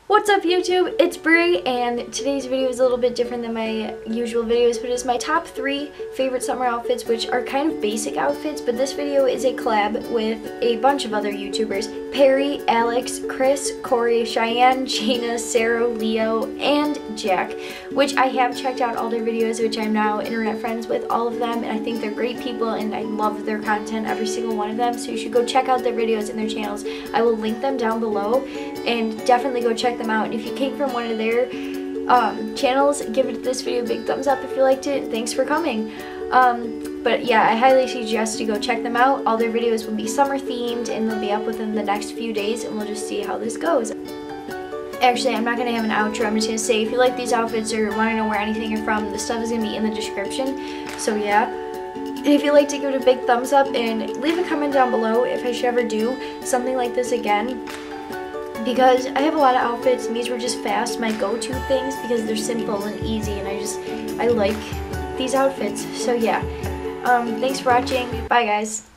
What's up YouTube? It's Brie, and today's video is a little bit different than my usual videos, but it's my top 3 favorite summer outfits, which are kind of basic outfits, but this video is a collab with a bunch of other YouTubers: Perry, Alex, Chris, Corey, Cheyenne, Gina, Sarah, Leo, and Jack, which I have checked out all their videos, which I'm now internet friends with all of them, and I think they're great people, and I love their content, every single one of them, so you should go check out their videos and their channels. I will link them down below, and definitely go check them out. And if you came from one of their channels, give this video a big thumbs up if you liked it. Thanks for coming. But yeah, I highly suggest you go check them out. All their videos will be summer themed, and they'll be up within the next few days, and we'll just see how this goes. Actually, I'm not going to have an outro. I'm just going to say, if you like these outfits or want to know where anything are from, the stuff is going to be in the description. So yeah. And if you'd like to give it a big thumbs up and leave a comment down below if I should ever do something like this again, because I have a lot of outfits and these were just fast, my go-to things, because they're simple and easy, and I like these outfits. So yeah, thanks for watching. Bye guys.